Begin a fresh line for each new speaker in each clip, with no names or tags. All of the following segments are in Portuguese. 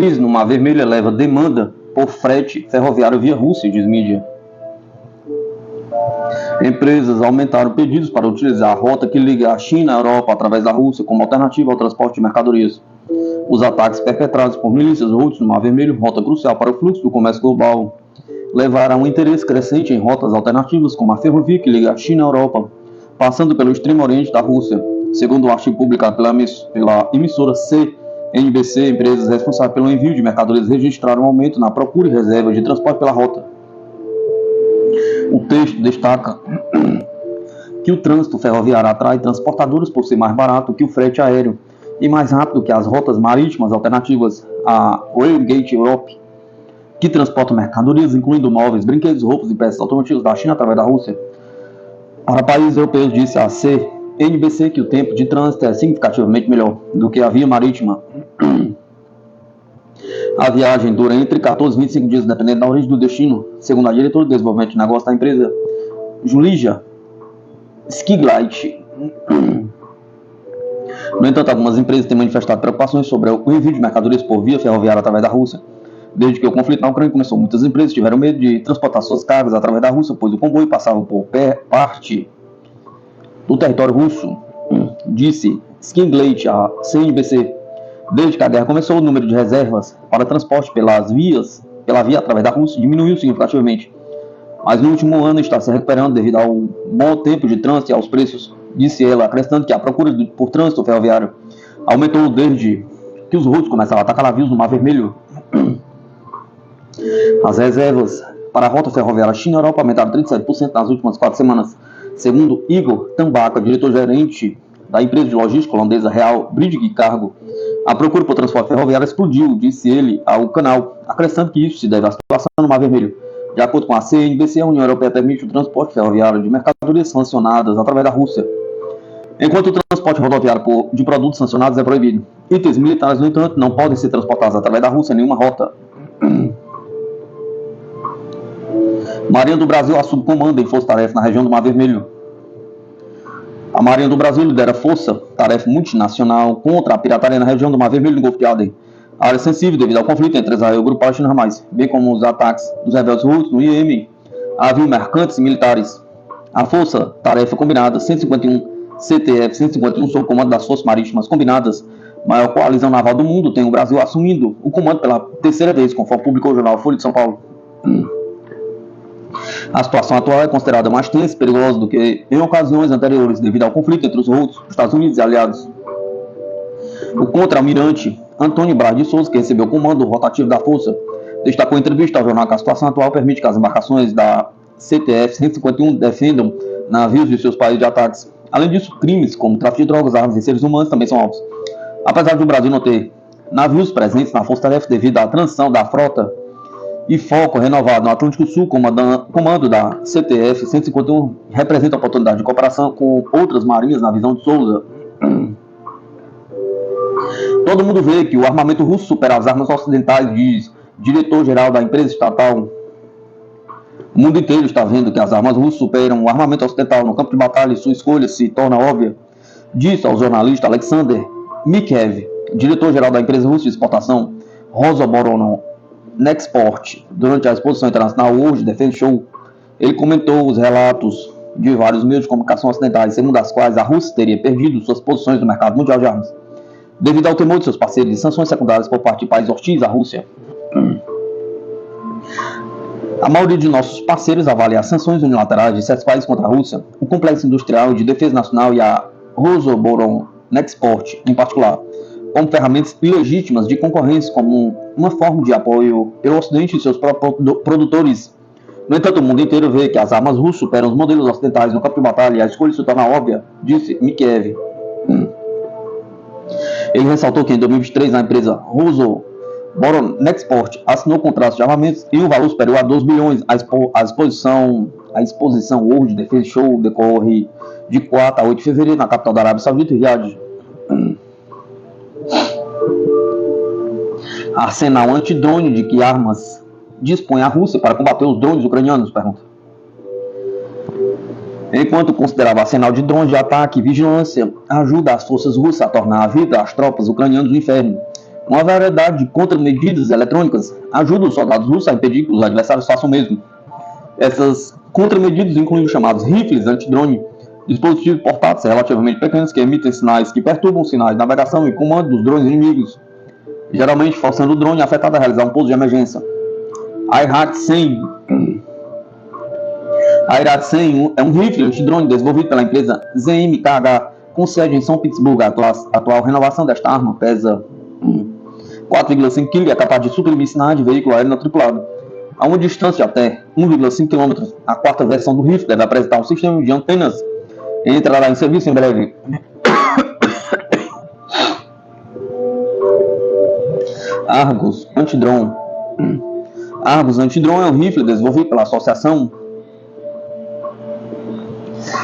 Crise no Mar Vermelho eleva demanda por frete ferroviário via Rússia, diz mídia. Empresas aumentaram pedidos para utilizar a rota que liga a China à Europa através da Rússia como alternativa ao transporte de mercadorias. Os ataques perpetrados por milícias russas no Mar Vermelho, rota crucial para o fluxo do comércio global, levaram um interesse crescente em rotas alternativas como a ferrovia que liga a China à Europa, passando pelo extremo oriente da Rússia. Segundo um artigo publicado pela emissora CNBC, empresas responsáveis pelo envio de mercadorias registraram um aumento na procura e reserva de transporte pela rota. O texto destaca que o trânsito ferroviário atrai transportadores por ser mais barato que o frete aéreo e mais rápido que as rotas marítimas alternativas. A Railgate Europe, que transporta mercadorias incluindo móveis, brinquedos, roupas e peças automotivas da China através da Rússia para países europeus, disse a CNBC que o tempo de trânsito é significativamente melhor do que a via marítima. A viagem dura entre 14 e 25 dias, dependendo da origem do destino, segundo a diretora de desenvolvimento de negócio da empresa, Julija Skiglite. No entanto, algumas empresas têm manifestado preocupações sobre o envio de mercadorias por via ferroviária através da Rússia. Desde que o conflito na Ucrânia começou, muitas empresas tiveram medo de transportar suas cargas através da Rússia, pois o comboio passava por parte do território russo, disse Skiglite à CNBC. Desde que a guerra começou, o número de reservas para transporte pela via através da Rússia diminuiu significativamente. Mas no último ano está se recuperando devido ao bom tempo de trânsito e aos preços, disse ela, acrescentando que a procura por trânsito ferroviário aumentou desde que os russos começaram a atacar navios no Mar Vermelho. As reservas para a rota ferroviária China-Europa aumentaram 37% nas últimas 4 semanas, segundo Igor Tambaka, diretor-gerente da empresa de logística holandesa Real Brigg Cargo. A procura por transporte ferroviário explodiu, disse ele ao canal, acrescentando que isso se deve à situação no Mar Vermelho. De acordo com a CNBC, a União Europeia permite o transporte ferroviário de mercadorias sancionadas através da Rússia, enquanto o transporte rodoviário de produtos sancionados é proibido. Itens militares, no entanto, não podem ser transportados através da Rússia em nenhuma rota. Marinha do Brasil assume comando em força-tarefa na região do Mar Vermelho. A Marinha do Brasil lidera força-tarefa multinacional contra a pirataria na região do Mar Vermelho e do Golfo de Aden, área sensível devido ao conflito entre Israel e o grupo palestino Hamas, bem como os ataques dos rebeldes russos no Iêmen a navios mercantes e militares. A força-tarefa combinada 151 CTF-151, sob o comando das Forças Marítimas Combinadas, maior coalizão naval do mundo, tem o Brasil assumindo o comando pela terceira vez, conforme publicou o jornal Folha de São Paulo. A situação atual é considerada mais tensa e perigosa do que em ocasiões anteriores, devido ao conflito entre os russos, Estados Unidos e aliados. O contra-almirante Antônio Braz de Souza, que recebeu o comando rotativo da força, destacou em entrevista ao jornal que a situação atual permite que as embarcações da CTF-151 defendam navios de seus países de ataques. Além disso, crimes como tráfico de drogas, armas e seres humanos também são alvos. Apesar de o Brasil não ter navios presentes na força-tarefa devido à transição da frota e foco renovado no Atlântico Sul, comando da CTF-151 representa a oportunidade de cooperação com outras marinhas na visão de Souza. Todo mundo vê que o armamento russo supera as armas ocidentais, diz diretor-geral da empresa estatal. O mundo inteiro está vendo que as armas russas superam o armamento ocidental no campo de batalha e sua escolha se torna óbvia, disse ao jornalista Alexander Mikhev, diretor-geral da empresa russa de exportação Rosoboronexport, durante a exposição internacional World Defense Show. Ele comentou os relatos de vários meios de comunicação ocidentais, segundo as quais a Rússia teria perdido suas posições no mercado mundial de armas, devido ao temor de seus parceiros de sanções secundárias por parte de países hostis à Rússia. A maioria de nossos parceiros avalia as sanções unilaterais de certos países contra a Rússia, o Complexo Industrial de Defesa Nacional e a Rosoboronexport, em particular, como ferramentas ilegítimas de concorrência, como uma forma de apoio pelo Ocidente e seus próprios produtores. No entanto, o mundo inteiro vê que as armas russas superam os modelos ocidentais no campo de batalha e a escolha se torna óbvia, disse Mikhev. Ele ressaltou que em 2023 a empresa Rosoboronexport assinou contratos de armamentos em um valor superior a 12 bilhões. A exposição World Defense Show decorre de 4 a 8 de fevereiro na capital da Arábia Saudita, Riad. Arsenal antidrone de que armas dispõe a Rússia para combater os drones ucranianos? Pergunta. Enquanto considerava arsenal de drones de ataque e vigilância, ajuda as forças russas a tornar a vida das tropas ucranianas um inferno. Uma variedade de contramedidas eletrônicas ajuda os soldados russos a impedir que os adversários façam o mesmo. Essas contramedidas incluem os chamados rifles antidrone, dispositivos portáteis relativamente pequenos que emitem sinais que perturbam os sinais de navegação e comando dos drones inimigos, geralmente forçando o drone afetado a realizar um pouso de emergência. A IRAT-100 é um rifle antidrone desenvolvido pela empresa ZMKH, com sede em São Petersburgo. A atual renovação desta arma pesa 4,5 kg e é capaz de suprimir sinais de veículo aéreo não tripulado. A uma distância de até 1,5 km, a quarta versão do rifle deve apresentar um sistema de antenas e entrará em serviço em breve. Argus Antidrone. Argus Antidrone é um rifle desenvolvido pela Associação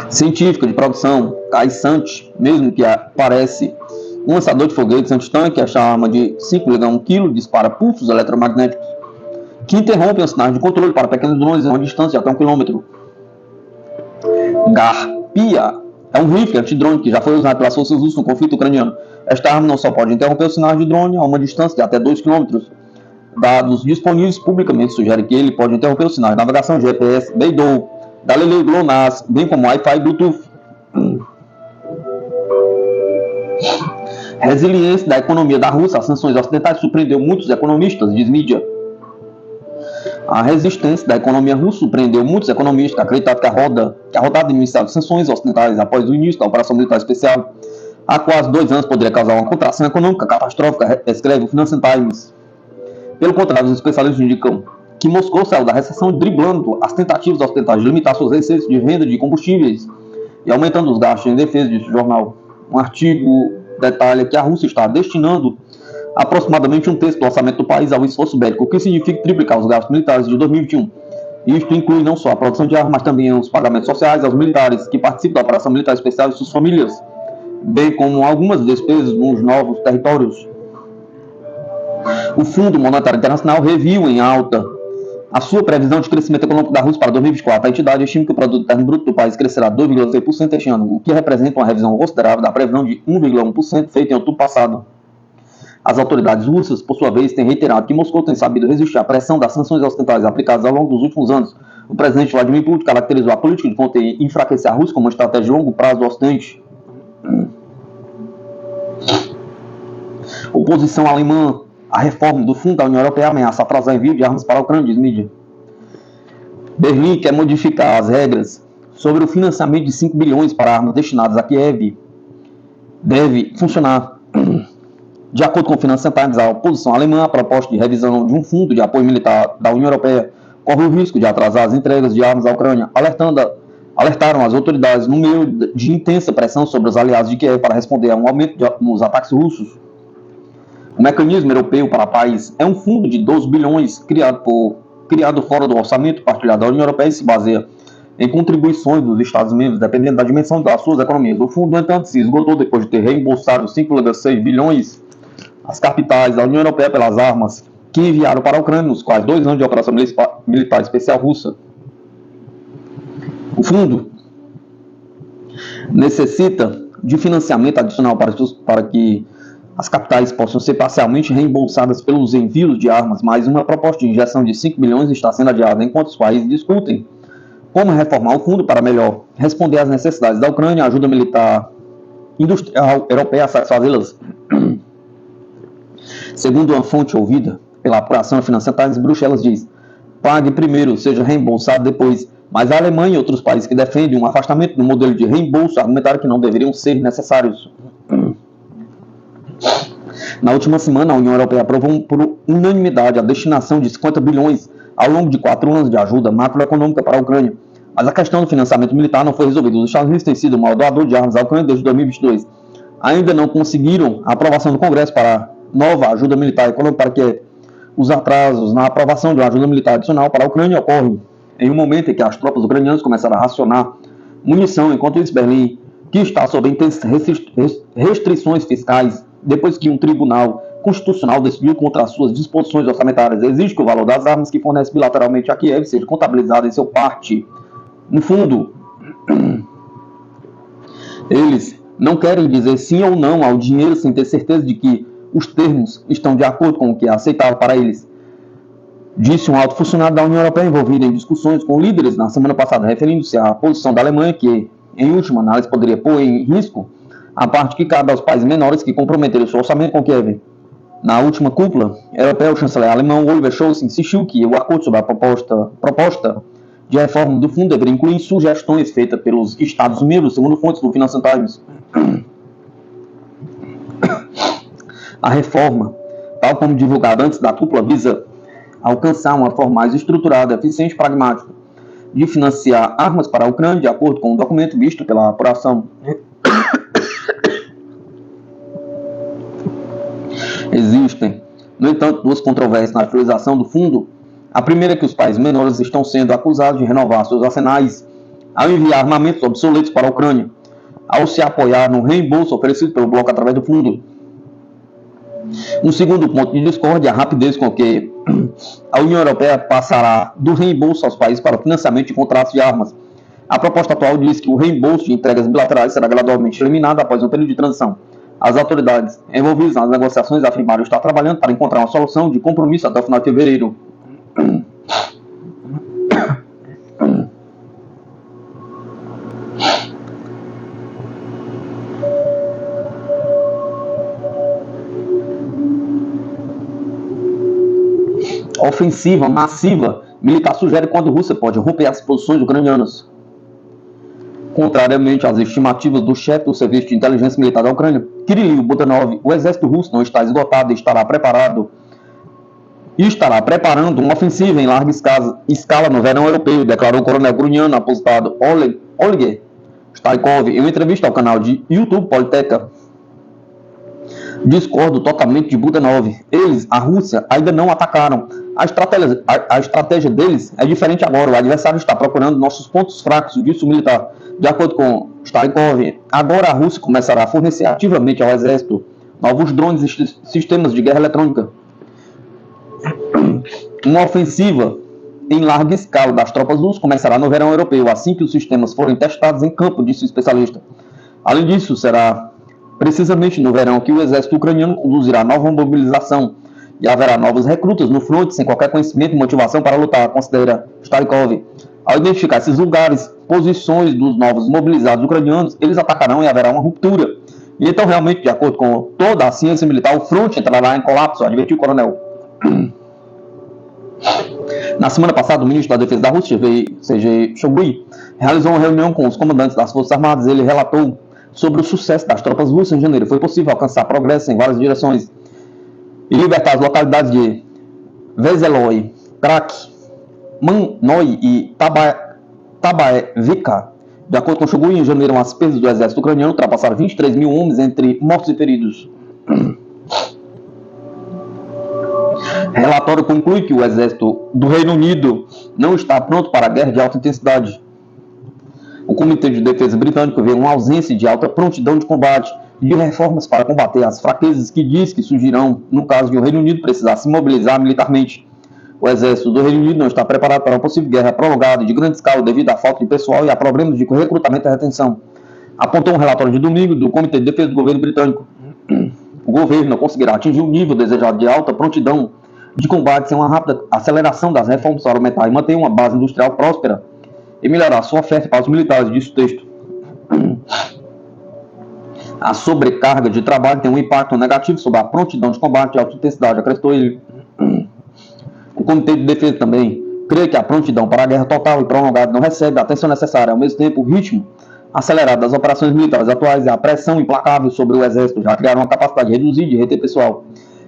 Científica de Produção CAISANT, mesmo que parece um lançador de foguetes antitanque. Esta arma de 5,1 kg dispara pulsos eletromagnéticos que interrompem os sinais de controle para pequenos drones a uma distância de até 1 km. Garpia é um rifle antidrone que já foi usado pelas forças russas no conflito ucraniano. Esta arma não só pode interromper os sinais de drone a uma distância de até 2 km. Dados disponíveis publicamente sugerem que ele pode interromper os sinais de navegação GPS, Beidou, Galileu, GLONASS, bem como Wi-Fi e Bluetooth. Resiliência da economia da Rússia às sanções ocidentais surpreendeu muitos economistas, diz mídia. A resistência da economia russa surpreendeu muitos economistas que acreditavam que a rodada inicial de sanções ocidentais após o início da operação militar especial há quase 2 anos poderia causar uma contração econômica catastrófica, escreve o Financial Times. Pelo contrário, os especialistas indicam que Moscou saiu da recessão driblando as tentativas ocidentais de limitar suas receitas de venda de combustíveis e aumentando os gastos em defesa, disse o jornal. Um artigo detalha que a Rússia está destinando aproximadamente 1/3 do orçamento do país ao esforço bélico, o que significa triplicar os gastos militares de 2021. Isto inclui não só a produção de armas, mas também os pagamentos sociais aos militares que participam da operação militar especial e suas famílias, bem como algumas despesas nos novos territórios. O Fundo Monetário Internacional reviu em alta a sua previsão de crescimento econômico da Rússia para 2024. A entidade estima que o produto interno bruto do país crescerá 2,6% este ano, o que representa uma revisão considerável da previsão de 1,1% feita em outubro passado. As autoridades russas, por sua vez, têm reiterado que Moscou tem sabido resistir à pressão das sanções ocidentais aplicadas ao longo dos últimos anos. O presidente Vladimir Putin caracterizou a política de conter e enfraquecer a Rússia como uma estratégia de longo prazo do Ocidente. Oposição alemã à reforma do Fundo da União Europeia ameaça atrasar o envio de armas para a Ucrânia, diz mídia. Berlim quer modificar as regras sobre o financiamento de 5 bilhões para armas destinadas a Kiev. Deve funcionar. De acordo com o Financial Times, a oposição alemã à proposta de revisão de um fundo de apoio militar da União Europeia corre o risco de atrasar as entregas de armas à Ucrânia, alertaram as autoridades no meio de intensa pressão sobre os aliados de Kiev para responder a um aumento nos ataques russos. O Mecanismo Europeu para a Paz é um fundo de 12 bilhões criado fora do orçamento partilhado da União Europeia e se baseia em contribuições dos Estados-membros, dependendo da dimensão das suas economias. O fundo, no entanto, se esgotou depois de ter reembolsado 5,6 bilhões às capitais da União Europeia pelas armas que enviaram para a Ucrânia nos quase 2 anos de operação militar especial russa. O fundo necessita de financiamento adicional para que as capitais possam ser parcialmente reembolsadas pelos envios de armas, mas uma proposta de injeção de 5 bilhões está sendo adiada, enquanto os países discutem como reformar o fundo para melhor responder às necessidades da Ucrânia. A ajuda militar industrial europeia a satisfazê-las. Segundo uma fonte ouvida pela apuração Financial Times, Bruxelas diz: pague primeiro, seja reembolsado depois. Mas a Alemanha e outros países que defendem um afastamento do modelo de reembolso argumentaram que não deveriam ser necessários. Na última semana, a União Europeia aprovou por unanimidade a destinação de 50 bilhões ao longo de 4 anos de ajuda macroeconômica para a Ucrânia. Mas a questão do financiamento militar não foi resolvida. Os Estados Unidos têm sido o maior doador de armas à Ucrânia desde 2022. Ainda não conseguiram a aprovação do Congresso para nova ajuda militar econômica, para que os atrasos na aprovação de uma ajuda militar adicional para a Ucrânia ocorrem em um momento em que as tropas ucranianas começaram a racionar munição, enquanto isso, Berlim, que está sob intensas restrições fiscais, depois que um tribunal constitucional decidiu contra as suas disposições orçamentárias, exige que o valor das armas que fornece bilateralmente a Kiev seja contabilizado em seu parte. No fundo, eles não querem dizer sim ou não ao dinheiro sem ter certeza de que os termos estão de acordo com o que é aceitável para eles, disse um alto funcionário da União Europeia envolvido em discussões com líderes na semana passada, referindo-se à posição da Alemanha, que, em última análise, poderia pôr em risco a parte que cabe aos países menores que comprometeram seu orçamento com Kiev. Na última cúpula europeia, o chanceler alemão Oliver Scholz insistiu que o acordo sobre a proposta de reforma do fundo deveria incluir sugestões feitas pelos Estados-membros, segundo fontes do Financial Times. A reforma, tal como divulgada antes da cúpula, visa alcançar uma forma mais estruturada, eficiente e pragmática de financiar armas para a Ucrânia, de acordo com o documento visto pela apuração. Existem, no entanto, duas controvérsias na utilização do fundo. A primeira é que os países menores estão sendo acusados de renovar seus arsenais ao enviar armamentos obsoletos para a Ucrânia, ao se apoiar no reembolso oferecido pelo bloco através do fundo. Um segundo ponto de discórdia é a rapidez com que a União Europeia passará do reembolso aos países para o financiamento de contratos de armas. A proposta atual diz que o reembolso de entregas bilaterais será gradualmente eliminado após um período de transição. As autoridades envolvidas nas negociações afirmaram estar trabalhando para encontrar uma solução de compromisso até o final de fevereiro. Ofensiva massiva militar sugere quando a Rússia pode romper as posições ucranianas. Contrariamente às estimativas do chefe do Serviço de Inteligência Militar da Ucrânia, Kirill Budanov, o exército russo não está esgotado e estará preparando uma ofensiva em larga escala no verão europeu, declarou o coronel ucraniano aposentado Oleg Staikov em uma entrevista ao canal de YouTube Politeca. Discordo totalmente de Budanov. Eles, a Rússia, ainda não atacaram. A estratégia deles é diferente agora. O adversário está procurando nossos pontos fracos, disse o militar. De acordo com Staikov, agora a Rússia começará a fornecer ativamente ao exército novos drones e sistemas de guerra eletrônica. Uma ofensiva em larga escala das tropas russas começará no verão europeu, assim que os sistemas forem testados em campo, disse o especialista. Além disso, será precisamente no verão que o exército ucraniano conduzirá nova mobilização e haverá novos recrutas no fronte sem qualquer conhecimento e motivação para lutar, considera Staikov. Ao identificar esses lugares, posições dos novos mobilizados ucranianos, eles atacarão e haverá uma ruptura. E então, realmente, de acordo com toda a ciência militar, o fronte entrará em colapso, advertiu o coronel. Na semana passada, o ministro da Defesa da Rússia, Sergei Shoigu, realizou uma reunião com os comandantes das Forças Armadas. Ele relatou sobre o sucesso das tropas russas em janeiro. Foi possível alcançar progresso em várias direções e libertar as localidades de Veseloy, Krak, Mannoy e Tabaevka. De acordo com Shoigu, em janeiro, as perdas do exército ucraniano ultrapassaram 23 mil homens entre mortos e feridos. Relatório conclui que o exército do Reino Unido não está pronto para a guerra de alta intensidade. O Comitê de Defesa britânico vê uma ausência de alta prontidão de combate e de reformas para combater as fraquezas que diz que surgirão no caso de o Reino Unido precisar se mobilizar militarmente. O exército do Reino Unido não está preparado para uma possível guerra prolongada e de grande escala devido à falta de pessoal e a problemas de recrutamento e retenção, apontou um relatório de domingo do Comitê de Defesa do governo britânico. O governo não conseguirá atingir o nível desejado de alta prontidão de combate sem uma rápida aceleração das reformas para aumentar e manter uma base industrial próspera e melhorar sua oferta para os militares, disse o texto. A sobrecarga de trabalho tem um impacto negativo sobre a prontidão de combate e alta intensidade, acrescentou ele. O Comitê de Defesa também crê que a prontidão para a guerra total e prolongada não recebe a atenção necessária. Ao mesmo tempo, o ritmo acelerado das operações militares atuais e a pressão implacável sobre o exército já criaram uma capacidade de reduzir e de reter pessoal,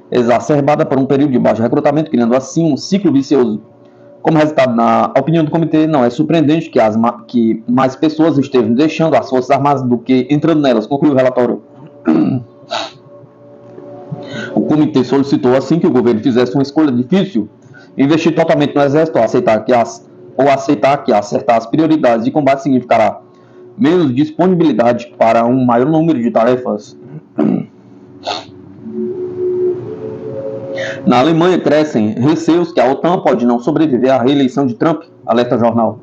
exacerbada por um período de baixo recrutamento, criando assim um ciclo vicioso. Como resultado, na opinião do comitê, não é surpreendente que mais pessoas estejam deixando as Forças Armadas do que entrando nelas, concluiu o relatório. O comitê solicitou assim que o governo fizesse uma escolha difícil, investir totalmente no exército ou aceitar que acertar as prioridades de combate significará menos disponibilidade para um maior número de tarefas. Na Alemanha crescem receios que a OTAN pode não sobreviver à reeleição de Trump, alerta o jornal.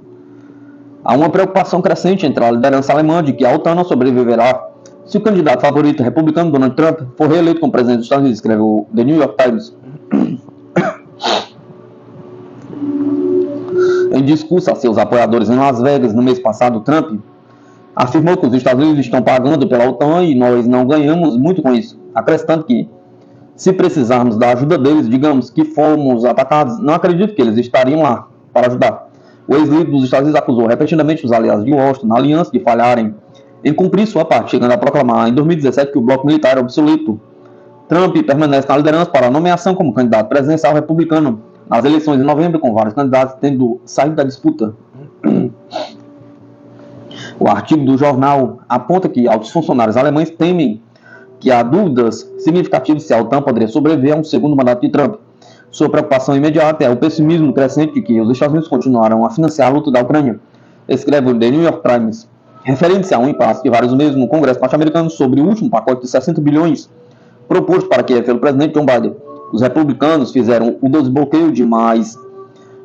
Há uma preocupação crescente entre a liderança alemã de que a OTAN não sobreviverá Se o candidato favorito republicano, Donald Trump, for reeleito como presidente dos Estados Unidos, escreve o The New York Times, em discurso a seus apoiadores em Las Vegas no mês passado, Trump afirmou que os Estados Unidos estão pagando pela OTAN e nós não ganhamos muito com isso, acrescentando que, se precisarmos da ajuda deles, digamos que fomos atacados, não acredito que eles estariam lá para ajudar. O ex-líder dos Estados Unidos acusou repetidamente os aliados de Washington na aliança de falharem em cumprir sua parte, chegando a proclamar em 2017 que o bloco militar é obsoleto. Trump permanece na liderança para a nomeação como candidato presidencial republicano nas eleições de novembro, com vários candidatos tendo saído da disputa. O artigo do jornal aponta que altos funcionários alemães temem que há dúvidas significativas se a OTAN poderia sobreviver a um segundo mandato de Trump. Sua preocupação imediata é o pessimismo crescente de que os Estados Unidos continuarão a financiar a luta da Ucrânia, escreve o The New York Times, referente-se a um impasse de vários meses no Congresso norte-americano sobre o último pacote de 60 bilhões proposto para Kiev pelo presidente Joe Biden. Os republicanos fizeram o desbloqueio de mais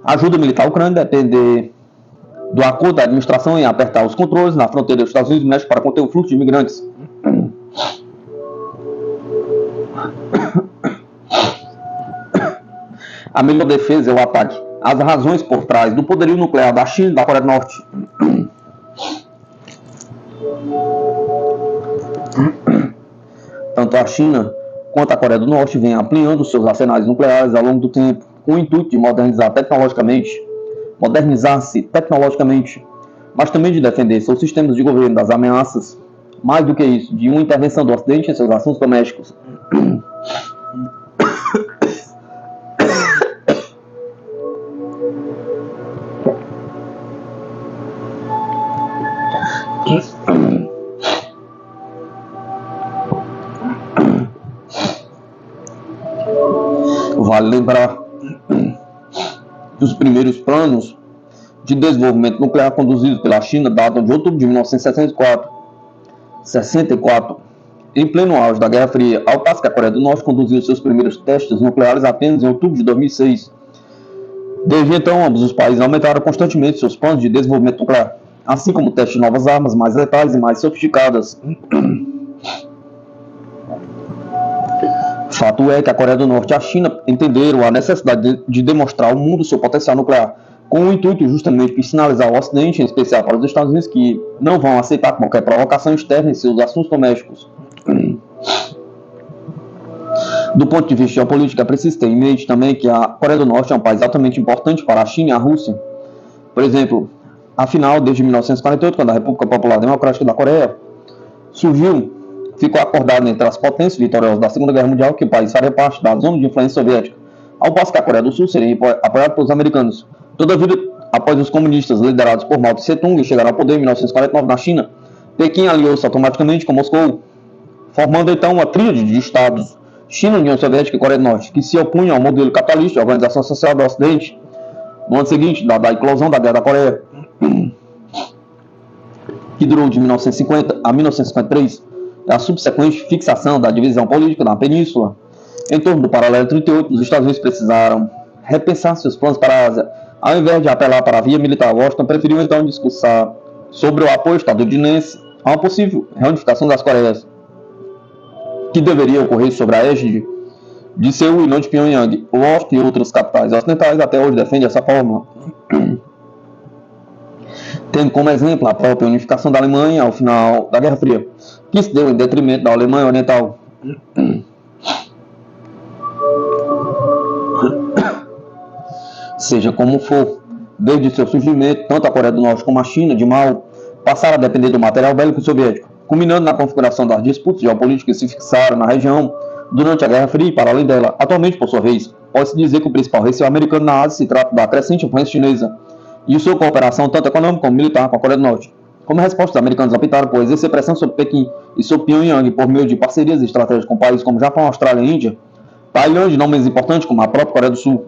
ajuda militar à Ucrânia, depender do acordo da administração em apertar os controles na fronteira dos Estados Unidos e México para conter o fluxo de imigrantes. A melhor defesa é o ataque. As razões por trás do poderio nuclear da China e da Coreia do Norte. Tanto a China quanto a Coreia do Norte vêm ampliando seus arsenais nucleares ao longo do tempo, com o intuito de modernizar-se tecnologicamente, mas também de defender seus sistemas de governo das ameaças, mais do que isso, de uma intervenção do Ocidente em seus assuntos domésticos. Vale lembrar que os primeiros planos de desenvolvimento nuclear conduzidos pela China datam de outubro de 1964, em pleno auge da Guerra Fria, ao passo que a Coreia do Norte conduziu seus primeiros testes nucleares apenas em outubro de 2006. Desde então, ambos os países aumentaram constantemente seus planos de desenvolvimento nuclear, assim como o teste de novas armas mais letais e mais sofisticadas. Fato é que a Coreia do Norte e a China entenderam a necessidade de demonstrar ao mundo seu potencial nuclear, com o intuito justamente de sinalizar ao Ocidente, em especial para os Estados Unidos, que não vão aceitar qualquer provocação externa em seus assuntos domésticos. Do ponto de vista geopolítico, é preciso ter em mente também que a Coreia do Norte é um país altamente importante para a China e a Rússia. Por exemplo, afinal, desde 1948, quando a República Popular Democrática da Coreia surgiu, ficou acordado entre as potências vitoriosas da Segunda Guerra Mundial que o país faria parte da zona de influência soviética, ao passo que a Coreia do Sul seria apoiada pelos americanos. Todavia, após os comunistas liderados por Mao Tse-tung chegaram ao poder em 1949 na China, Pequim aliou-se automaticamente com Moscou, formando então uma tríade de estados, China, União Soviética e Coreia do Norte, que se opunham ao modelo capitalista e organização social do Ocidente. No ano seguinte, da eclosão da Guerra da Coreia, que durou de 1950 a 1953, a subsequente fixação da divisão política na península, em torno do paralelo 38, os Estados Unidos precisaram repensar seus planos para a Ásia. Ao invés de apelar para a via militar, Washington preferiu então discursar sobre o apoio estadunidense a uma possível reunificação das Coreias, que deveria ocorrer sobre a égide de Seul e não de Pyongyang. Washington e outras capitais ocidentais até hoje defendem essa forma, tendo como exemplo a própria unificação da Alemanha ao final da Guerra Fria, que se deu em detrimento da Alemanha Oriental. Seja como for, desde seu surgimento, tanto a Coreia do Norte como a China, de Mao, passaram a depender do material bélico soviético, culminando na configuração das disputas geopolíticas que se fixaram na região durante a Guerra Fria e para além dela. Atualmente, por sua vez, pode-se dizer que o principal receio americano na Ásia se trata da crescente influência chinesa e sua cooperação tanto econômica como militar com a Coreia do Norte. Como resposta, os americanos optaram por exercer pressão sobre Pequim e sobre Pyongyang por meio de parcerias estratégicas com países como Japão, Austrália e Índia, Tailândia, não menos importante, como a própria Coreia do Sul.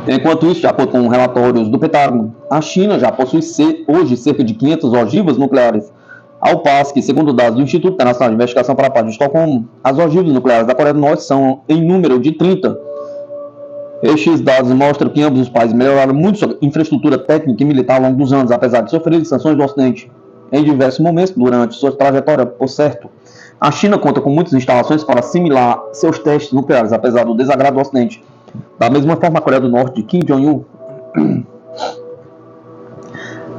Enquanto isso, de acordo com relatórios do Pentágono, a China já possui hoje cerca de 500 ogivas nucleares, ao passo que, segundo dados do Instituto Internacional de Investigação para a Paz de Estocolmo, as ogivas nucleares da Coreia do Norte são em número de 30. Estes dados mostram que ambos os países melhoraram muito sua infraestrutura técnica e militar ao longo dos anos, apesar de sofrer sanções do Ocidente. em diversos momentos durante sua trajetória. Por certo, a China conta com muitas instalações para assimilar seus testes nucleares, apesar do desagrado do Ocidente. Da mesma forma, a Coreia do Norte de Kim Jong-un,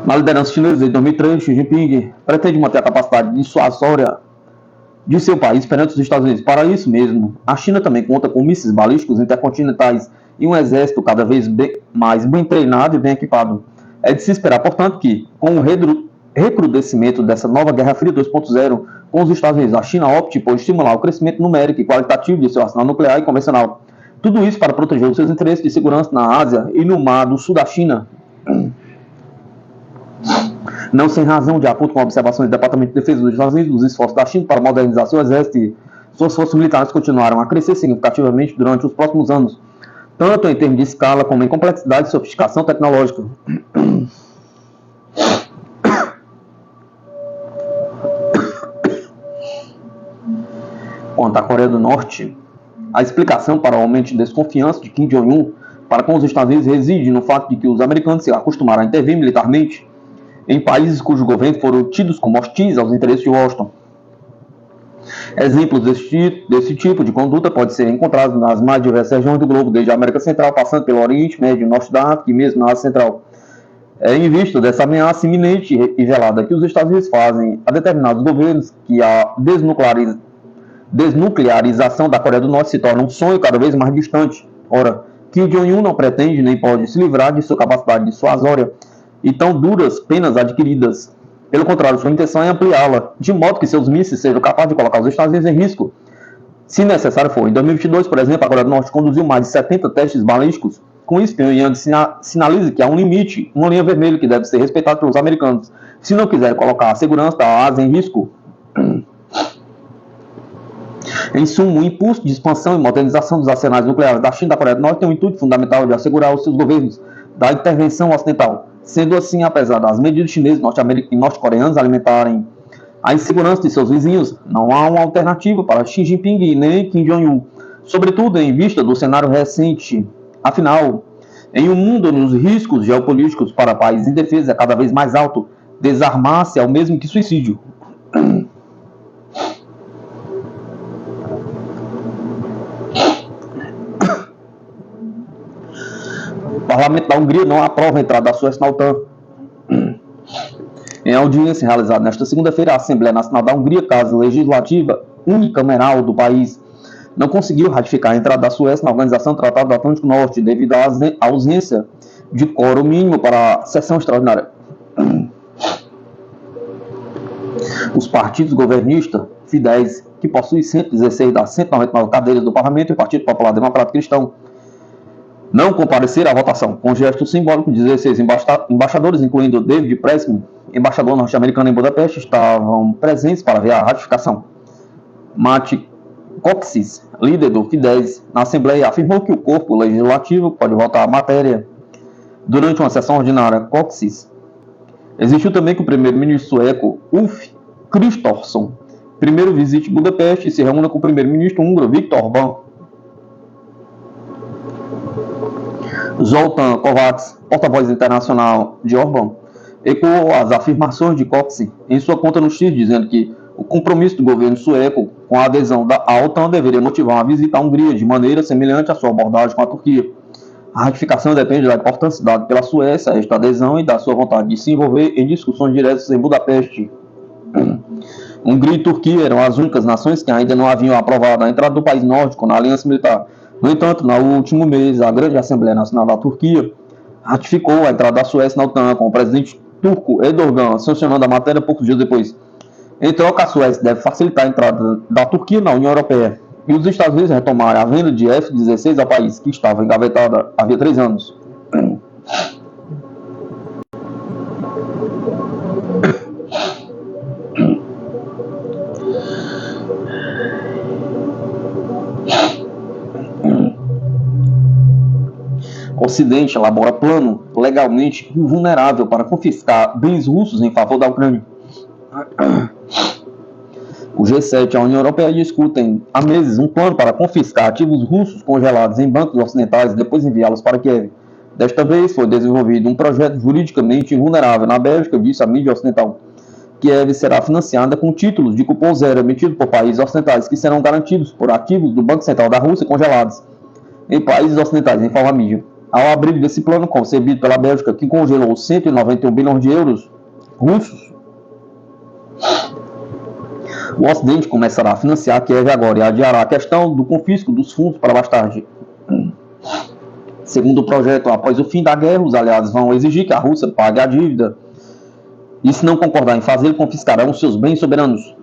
na liderança chinesa desde 2003, Xi Jinping pretende manter a capacidade dissuasória de seu país perante os Estados Unidos. Para isso mesmo, a China também conta com mísseis balísticos intercontinentais e um exército cada vez mais bem treinado e bem equipado. É de se esperar, portanto, que, com o recrudescimento dessa nova Guerra Fria 2.0 com os Estados Unidos, a China opte por estimular o crescimento numérico e qualitativo de seu arsenal nuclear e convencional. Tudo isso para proteger os seus interesses de segurança na Ásia e no mar do sul da China. Não sem razão, de acordo com observações do Departamento de Defesa dos Estados Unidos, os esforços da China para modernizar seu exército e suas forças militares continuaram a crescer significativamente durante os próximos anos, tanto em termos de escala como em complexidade e sofisticação tecnológica. Quanto à Coreia do Norte, a explicação para o aumento de desconfiança de Kim Jong-un para com os Estados Unidos reside no fato de que os americanos se acostumaram a intervir militarmente em países cujos governos foram tidos como hostis aos interesses de Washington. Exemplos desse tipo de conduta podem ser encontrados nas mais diversas regiões do globo, desde a América Central, passando pelo Oriente Médio, Norte da África e mesmo na Ásia Central. Em vista dessa ameaça iminente e velada que os Estados Unidos fazem a determinados governos, que a desnuclearização da Coreia do Norte se torna um sonho cada vez mais distante. Ora, Kim Jong-un não pretende nem pode se livrar de sua capacidade dissuasória e tão duras penas adquiridas. Pelo contrário, sua intenção é ampliá-la, de modo que seus mísseis sejam capazes de colocar os Estados Unidos em risco, se necessário for. Em 2022, por exemplo, a Coreia do Norte conduziu mais de 70 testes balísticos. Com isso, Pyongyang sinaliza que há um limite, uma linha vermelha que deve ser respeitada pelos americanos, se não quiserem colocar a segurança da Ásia em risco. Em suma, o impulso de expansão e modernização dos arsenais nucleares da China e da Coreia do Norte tem um intuito fundamental de assegurar os seus governos da intervenção ocidental. Sendo assim, apesar das medidas chinesas e norte-coreanas alimentarem a insegurança de seus vizinhos, não há uma alternativa para Xi Jinping e nem Kim Jong-un, sobretudo em vista do cenário recente. Afinal, em um mundo onde os riscos geopolíticos para países indefesos é cada vez mais alto, desarmar-se é o mesmo que suicídio. O parlamento da Hungria não aprova a entrada da Suécia na OTAN. Em audiência realizada nesta segunda-feira, a Assembleia Nacional da Hungria, casa legislativa unicameral do país, não conseguiu ratificar a entrada da Suécia na Organização do Tratado do Atlântico Norte devido à ausência de quórum mínimo para a sessão extraordinária. Os partidos governistas, Fidesz, que possui 116 das 199 cadeiras do parlamento, e o Partido Popular Democrático Cristão, não compareceram à votação. Com gesto simbólico, 16 embaixadores, incluindo David Pressman, embaixador norte-americano em Budapeste, estavam presentes para ver a ratificação. Mati Coxis, líder do Fidesz na Assembleia, afirmou que o corpo legislativo pode votar a matéria durante uma sessão ordinária. Coxis existiu também que o primeiro-ministro sueco Ulf Kristersson primeiro visite Budapeste e se reúna com o primeiro-ministro húngaro Viktor Orbán. Zoltán Kovács, porta-voz internacional de Orbán, ecoou as afirmações de Coxis em sua conta no X, dizendo que o compromisso do governo sueco com a adesão à OTAN deveria motivar uma visita à Hungria, de maneira semelhante à sua abordagem com a Turquia. A ratificação depende da importância dada pela Suécia a esta adesão e da sua vontade de se envolver em discussões diretas em Budapeste. Hungria e Turquia eram as únicas nações que ainda não haviam aprovado a entrada do país nórdico na aliança militar. No entanto, no último mês, a Grande Assembleia Nacional da Turquia ratificou a entrada da Suécia na OTAN, com o presidente turco Erdogan sancionando a matéria poucos dias depois. Em troca, a Suécia deve facilitar a entrada da Turquia na União Europeia e os Estados Unidos retomarem a venda de F-16 ao país, que estava engavetada havia 3 anos. O Ocidente elabora plano legalmente invulnerável para confiscar bens russos em favor da Ucrânia. O G7 e a União Europeia discutem há meses um plano para confiscar ativos russos congelados em bancos ocidentais e depois enviá-los para Kiev. Desta vez foi desenvolvido um projeto juridicamente invulnerável na Bélgica, disse a mídia ocidental. Kiev será financiada com títulos de cupom zero emitidos por países ocidentais que serão garantidos por ativos do Banco Central da Rússia congelados em países ocidentais, informa a mídia. Ao abrigo desse plano concebido pela Bélgica, que congelou 191 bilhões de euros russos, o Ocidente começará a financiar Kiev agora e adiará a questão do confisco dos fundos para mais tarde. Segundo o projeto, após o fim da guerra, os aliados vão exigir que a Rússia pague a dívida e, se não concordar em fazê-lo, confiscarão os seus bens soberanos.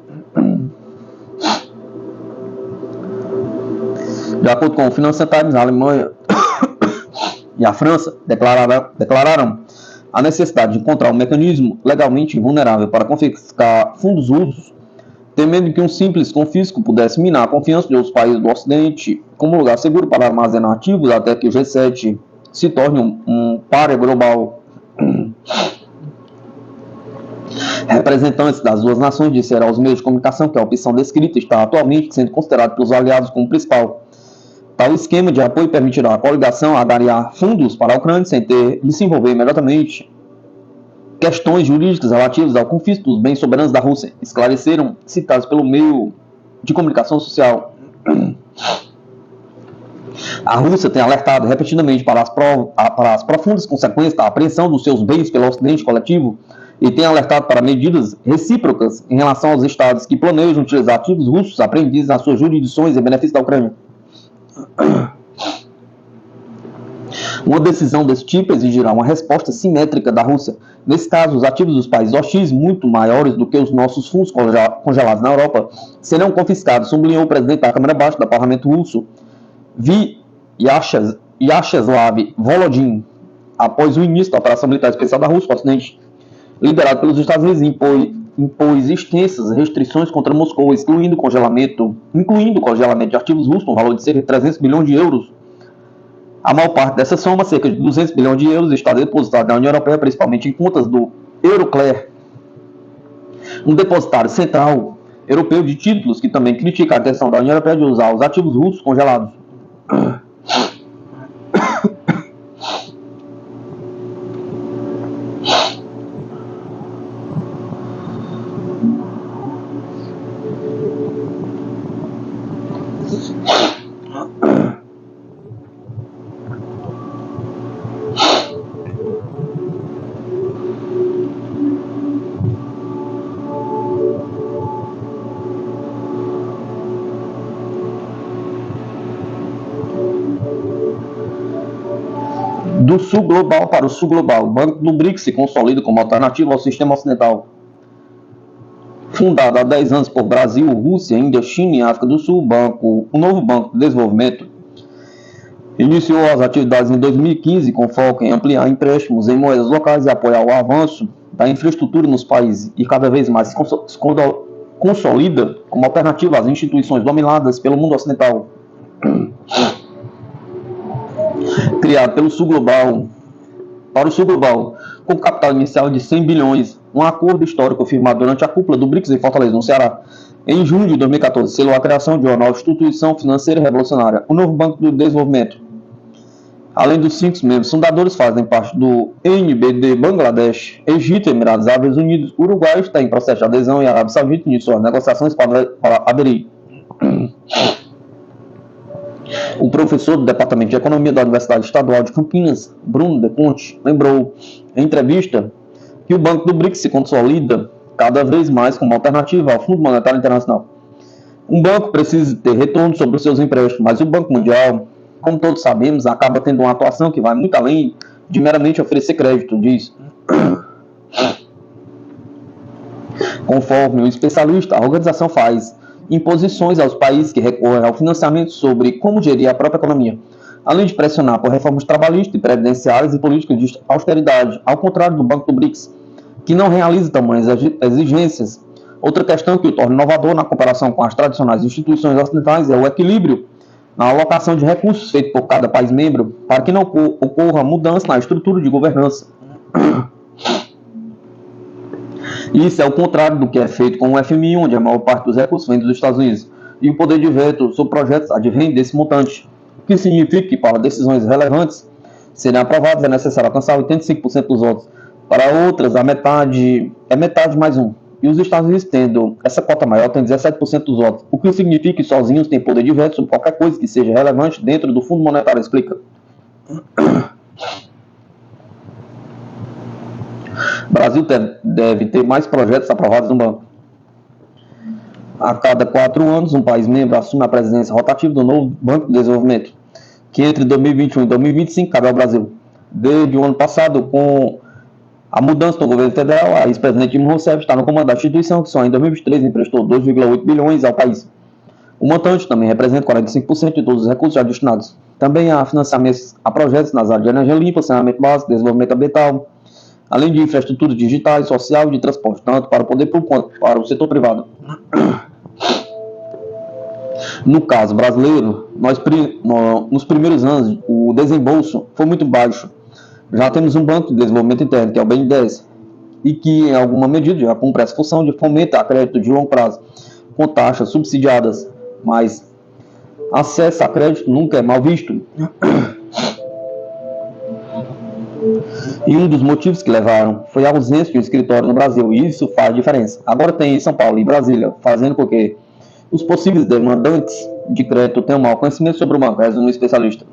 De acordo com o Financial Times, a Alemanha e a França declararam a necessidade de encontrar um mecanismo legalmente invulnerável para confiscar fundos russos, temendo que um simples confisco pudesse minar a confiança de outros países do Ocidente como lugar seguro para armazenar ativos até que o G7 se torne um pária global. Representantes das duas nações disseram aos meios de comunicação que a opção descrita está atualmente sendo considerada pelos aliados como principal. Tal esquema de apoio permitirá à coligação agariar fundos para a Ucrânia sem ter de se envolver imediatamente questões jurídicas relativas ao confisco dos bens soberanos da Rússia, esclareceram citados pelo meio de comunicação social. A Rússia tem alertado repetidamente para as profundas consequências da apreensão dos seus bens pelo Ocidente coletivo e tem alertado para medidas recíprocas em relação aos estados que planejam utilizar ativos russos apreendidos nas suas jurisdições em benefício da Ucrânia. Uma decisão desse tipo exigirá uma resposta simétrica da Rússia. Nesse caso, os ativos dos países hostis, muito maiores do que os nossos fundos congelados na Europa, serão confiscados, sublinhou o presidente da Câmara Baixa do Parlamento russo, Vyacheslav Volodin, após o início da Operação Militar Especial da Rússia no Ocidente, liderado pelos Estados Unidos, impôs extensas restrições contra Moscou, incluindo o congelamento de ativos russos no valor de cerca de 300 bilhões de euros. A maior parte dessa soma, cerca de 200 bilhões de euros, está depositada na União Europeia, principalmente em contas do Euroclear, um depositário central europeu de títulos que também critica a questão da União Europeia de usar os ativos russos congelados. Do sul global para o sul global, o Banco do BRICS se consolida como alternativa ao sistema ocidental. Fundado há 10 anos por Brasil, Rússia, Índia, China e África do Sul, o novo Banco de Desenvolvimento iniciou as atividades em 2015 com foco em ampliar empréstimos em moedas locais e apoiar o avanço da infraestrutura nos países e cada vez mais se consolida como alternativa às instituições dominadas pelo mundo ocidental. Criado pelo Sul Global, para o Sul Global, com capital inicial de 100 bilhões, um acordo histórico firmado durante a cúpula do BRICS em Fortaleza, no Ceará, em junho de 2014, selou a criação de uma nova instituição financeira revolucionária, o novo Banco do Desenvolvimento. Além dos 5 membros fundadores, fazem parte do NBD Bangladesh, Egito, Emirados Árabes Unidos, Uruguai está em processo de adesão e a Arábia Saudita iniciou as negociações para aderir. O professor do Departamento de Economia da Universidade Estadual de Campinas, Bruno De Conte, lembrou em entrevista que o Banco do BRICS se consolida cada vez mais como alternativa ao Fundo Monetário Internacional. Um banco precisa ter retorno sobre os seus empréstimos, mas o Banco Mundial, como todos sabemos, acaba tendo uma atuação que vai muito além de meramente oferecer crédito, diz. Conforme o especialista, a organização faz imposições aos países que recorrem ao financiamento sobre como gerir a própria economia, além de pressionar por reformas trabalhistas e previdenciárias e políticas de austeridade, ao contrário do Banco do BRICS, que não realiza tamanhas exigências. Outra questão que o torna inovador na comparação com as tradicionais instituições ocidentais é o equilíbrio na alocação de recursos feito por cada país membro, para que não ocorra mudança na estrutura de governança. Isso é o contrário do que é feito com o FMI, onde a maior parte dos recursos vem dos Estados Unidos, e o poder de veto sobre projetos advém desse montante, o que significa que para decisões relevantes serem aprovadas é necessário alcançar 85% dos votos. Para outras, a metade é metade mais um. e os Estados Unidos, tendo essa cota maior, tem 17% dos votos, o que significa que sozinhos têm poder de veto sobre qualquer coisa que seja relevante dentro do Fundo Monetário, explica. O Brasil deve ter mais projetos aprovados no banco. A cada 4 anos, um país membro assume a presidência rotativa do novo Banco de Desenvolvimento, que entre 2021 e 2025 cabe ao Brasil. Desde o ano passado, com a mudança do governo federal, a ex-presidente Dilma Rousseff está no comando da instituição, que só em 2023 emprestou 2,8 bilhões ao país. O montante também representa 45% de todos os recursos já destinados. Também há financiamentos a projetos nas áreas de energia limpa, saneamento básico, desenvolvimento ambiental, além de infraestrutura digital, social e de transporte, tanto para o poder público quanto para o setor privado. No caso brasileiro, nos primeiros anos, o desembolso foi muito baixo. Já temos um Banco de Desenvolvimento Interno, que é o BNDES, e que, em alguma medida, já cumpre essa função de fomentar crédito de longo prazo, com taxas subsidiadas, mas acesso a crédito nunca é mal visto. E um dos motivos que levaram foi a ausência de um escritório no Brasil, e isso faz diferença. Agora tem em São Paulo e Brasília, fazendo com que os possíveis demandantes de crédito tenham mau conhecimento sobre o banco, resume um especialista.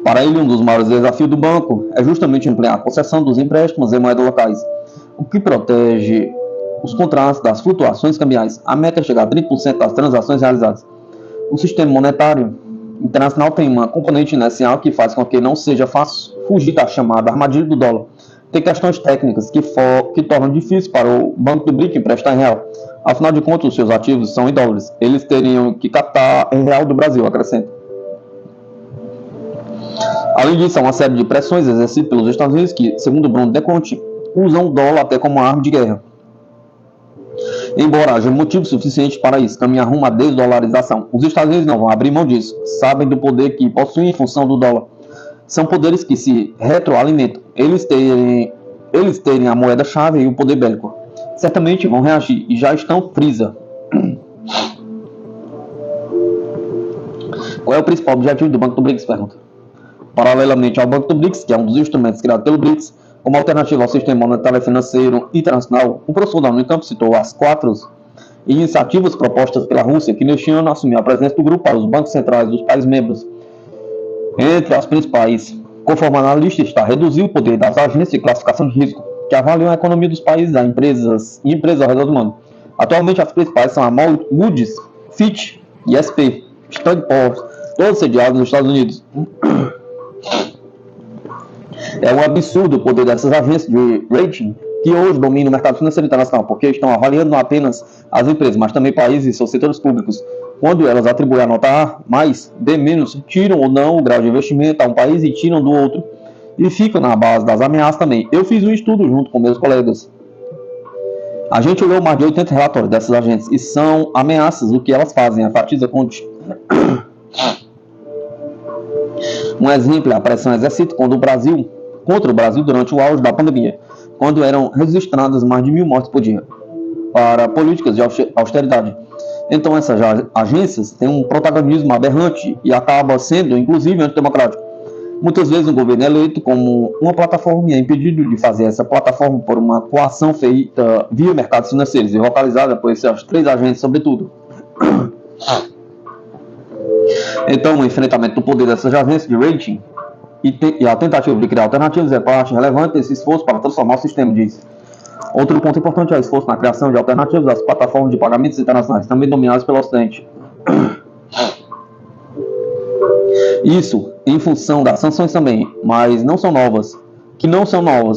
Para ele, um dos maiores desafios do banco é justamente ampliar a concessão dos empréstimos em moedas locais, o que protege os contratos das flutuações cambiais. A meta é chegar a 30% das transações realizadas. O sistema monetário internacional tem uma componente inercial que faz com que não seja fácil fugir da chamada armadilha do dólar. Tem questões técnicas que tornam difícil para o Banco do BRIC emprestar em real. Afinal de contas, os seus ativos são em dólares. Eles teriam que captar em real do Brasil, acrescenta. Além disso, há uma série de pressões exercidas pelos Estados Unidos que, segundo Bruno Deconte, usam o dólar até como arma de guerra. Embora haja motivo suficiente para isso, caminhar rumo à desdolarização, os Estados Unidos não vão abrir mão disso. Sabem do poder que possuem em função do dólar. São poderes que se retroalimentam. Eles terem a moeda-chave e o poder bélico. Certamente vão reagir e já estão frisa. Qual é o principal objetivo do Banco do BRICS? Pergunta. Paralelamente ao Banco do BRICS, que é um dos instrumentos criados pelo BRICS, como alternativa ao sistema monetário e financeiro internacional, o professor da Unicamp citou as 4 iniciativas propostas pela Rússia, que neste ano assumiu a presença do grupo para os bancos centrais dos países membros. Entre as principais, conforme a lista, está reduzir o poder das agências de classificação de risco, que avaliam a economia dos países e empresas ao redor do mundo. Atualmente, as principais são a Moody's, Fitch e SP, Standard Poor's, todos sediados nos Estados Unidos. É um absurdo o poder dessas agências de rating que hoje dominam o mercado financeiro internacional, porque estão avaliando não apenas as empresas, mas também países e seus setores públicos. Quando elas atribuem a nota A, mais, D-, tiram ou não o grau de investimento a um país e tiram do outro, e ficam na base das ameaças também. Eu fiz um estudo junto com meus colegas. A gente olhou mais de 80 relatórios dessas agências, e são ameaças o que elas fazem, enfatiza Conte. Um exemplo é a pressão exercida contra o Brasil durante o auge da pandemia, quando eram registradas mais de 1.000 mortes por dia, para políticas de austeridade. Então essas agências têm um protagonismo aberrante e acaba sendo, inclusive, antidemocrático. Muitas vezes o governo é eleito como uma plataforma e é impedido de fazer essa plataforma por uma coação feita via mercados financeiros e localizada por essas 3 agências, sobretudo. Então, o enfrentamento do poder dessas agências de rating e a tentativa de criar alternativas é parte relevante desse esforço para transformar o sistema, diz. Outro ponto importante é o esforço na criação de alternativas às plataformas de pagamentos internacionais, também dominadas pelo Ocidente. Isso em função das sanções também, mas não são novas.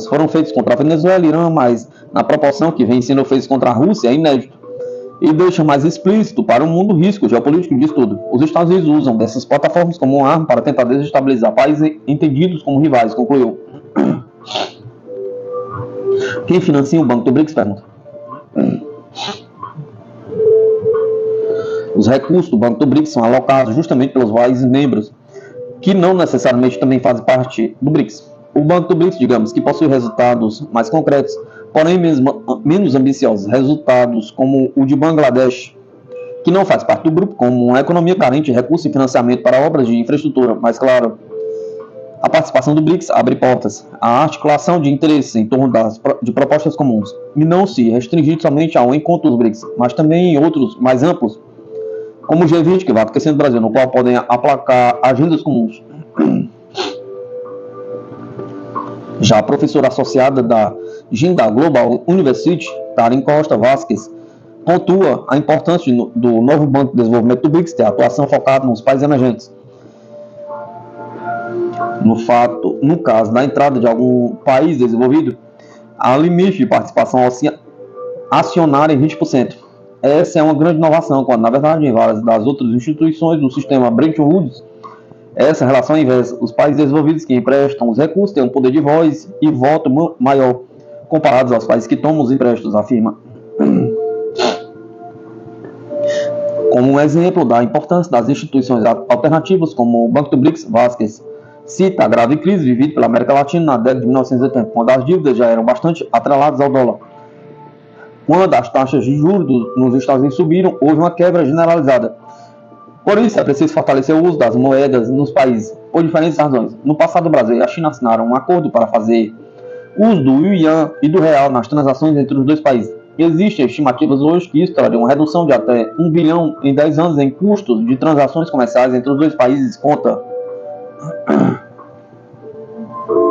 Foram feitas contra a Venezuela e Irã, mas na proporção que vem sendo feitas contra a Rússia é inédito. E deixa mais explícito para o mundo o risco geopolítico disso tudo. Os Estados Unidos usam dessas plataformas como uma arma para tentar desestabilizar países entendidos como rivais, concluiu. Quem financia o Banco do BRICS? Pergunta. Os recursos do Banco do BRICS são alocados justamente pelos países membros, que não necessariamente também fazem parte do BRICS. O Banco do BRICS, digamos, que possui resultados mais concretos, porém menos ambiciosos, resultados como o de Bangladesh, que não faz parte do grupo, como uma economia carente de recursos e financiamento para obras de infraestrutura, mas claro, A participação do BRICS abre portas à articulação de interesses em torno de propostas comuns, e não se restringir somente ao encontro dos BRICS, mas também em outros mais amplos, como o G20, que vai aquecendo o Brasil, no qual podem aplacar agendas comuns. Já a professora associada da Ginda Global University, Tarim Costa Vasquez, pontua a importância do novo Banco de Desenvolvimento do BRICS ter atuação focada nos países emergentes. No caso da entrada de algum país desenvolvido, há limite de participação acionária em 20%. Essa é uma grande inovação, quando, na verdade, em várias das outras instituições do sistema Bretton Woods, essa relação é inversa. Os países desenvolvidos que emprestam os recursos têm um poder de voz e voto maior, comparados aos países que tomam os empréstimos, afirma. Como um exemplo da importância das instituições alternativas, como o Banco do BRICS, Vasquez cita a grave crise vivida pela América Latina na década de 1980, quando as dívidas já eram bastante atreladas ao dólar. Quando as taxas de juros nos Estados Unidos subiram, houve uma quebra generalizada. Por isso, é preciso fortalecer o uso das moedas nos países, por diferentes razões. No passado, o Brasil e a China assinaram um acordo para fazer uso do yuan e do real nas transações entre os dois países. Existem estimativas hoje que isso traria uma redução de até 1 bilhão em 10 anos em custos de transações comerciais entre os dois países, conta